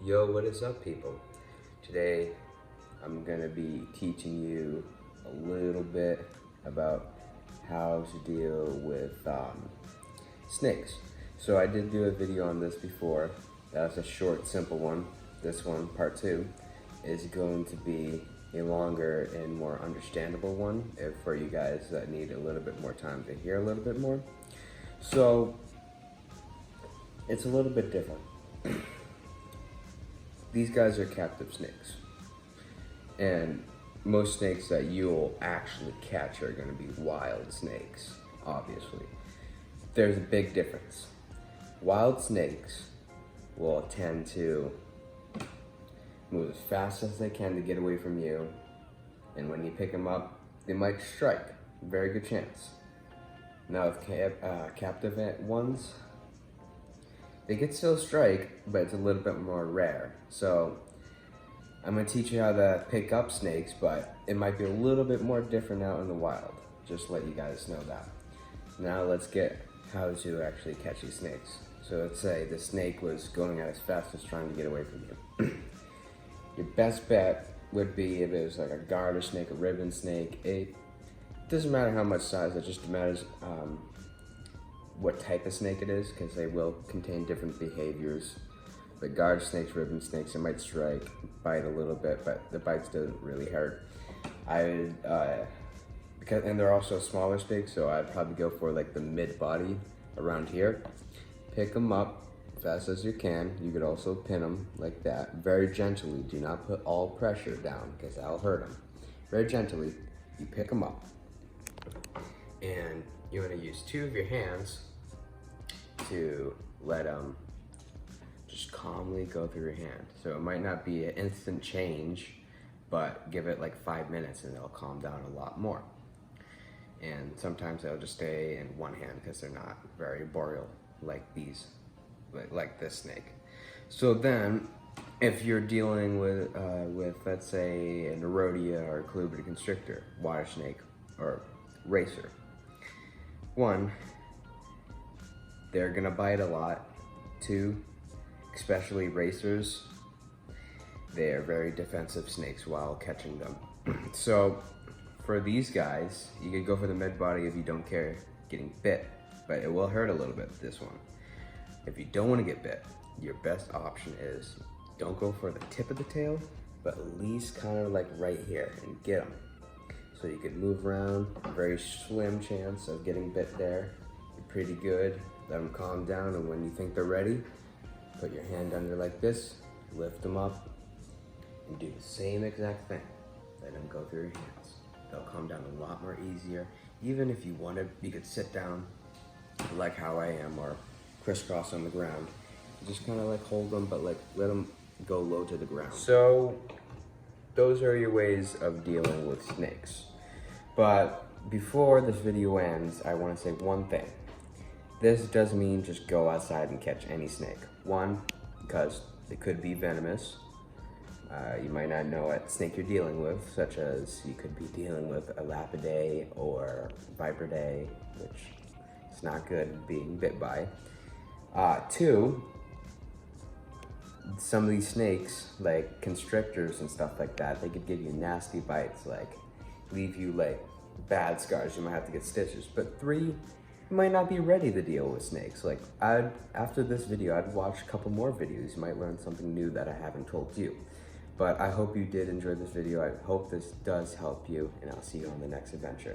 Yo, what is up, people? Today I'm gonna be teaching you a little bit about how to deal with snakes. So I did do a video on this before. That was a short, simple one. This one, part 2, is going to be a longer and more understandable one for you guys that need a little bit more time to hear a little bit more. So it's a little bit different. These guys are captive snakes, and most snakes that you'll actually catch are going to be wild snakes, obviously. There's a big difference. Wild snakes will tend to move as fast as they can to get away from you, and when you pick them up, they might strike. Very good chance. Now with captive ones, they can still strike, but it's a little bit more rare. So I'm gonna teach you how to pick up snakes, but it might be a little bit more different out in the wild. Just to let you guys know that. Now let's get how to actually catch these snakes. So let's say the snake was going at its fastest trying to get away from you. Your best bet would be if it was like a garter snake, a ribbon snake. It doesn't matter how much size, it just matters what type of snake it is, because they will contain different behaviors. But garter snakes, ribbon snakes, it might strike, bite a little bit, but the bites doesn't really hurt. And they're also smaller snakes, so I'd probably go for like the mid-body around here. Pick them up fast as you can. You could also pin them like that, very gently. Do not put all pressure down, because that'll hurt them. Very gently, you pick them up. And you want to use 2 of your hands to let them just calmly go through your hand. So it might not be an instant change, but give it like 5 minutes and they'll calm down a lot more. And sometimes they'll just stay in one hand because they're not very boreal like these, like this snake. So then, if you're dealing with let's say a Nerodia or a Colubridy constrictor, water snake, or racer, one, they're gonna bite a lot. 2, especially racers, they are very defensive snakes while catching them. So for these guys, you could go for the mid body if you don't care getting bit, but it will hurt a little bit, this one. If you don't want to get bit, your best option is don't go for the tip of the tail, but at least kind of like right here and get them. So you could move around, very slim chance of getting bit there. You're pretty good. Let them calm down, and when you think they're ready, put your hand under like this, lift them up, and do the same exact thing. Let them go through your hands. They'll calm down a lot more easier. Even if you wanted, you could sit down like how I am, or crisscross on the ground. Just kind of like hold them, but like let them go low to the ground. So those are your ways of dealing with snakes. But before this video ends, I want to say one thing. This doesn't mean just go outside and catch any snake. 1, because it could be venomous. You might not know what snake you're dealing with, such as you could be dealing with a Lapidae or Viperdae, which is not good being bit by. 2, some of these snakes, like constrictors and stuff like that, they could give you nasty bites, like leave you like bad scars. You might have to get stitches. But 3, you might not be ready to deal with snakes. Like after this video, I'd watch a couple more videos. You might learn something new that I haven't told you. But I hope you did enjoy this video. I hope this does help you, and I'll see you on the next adventure.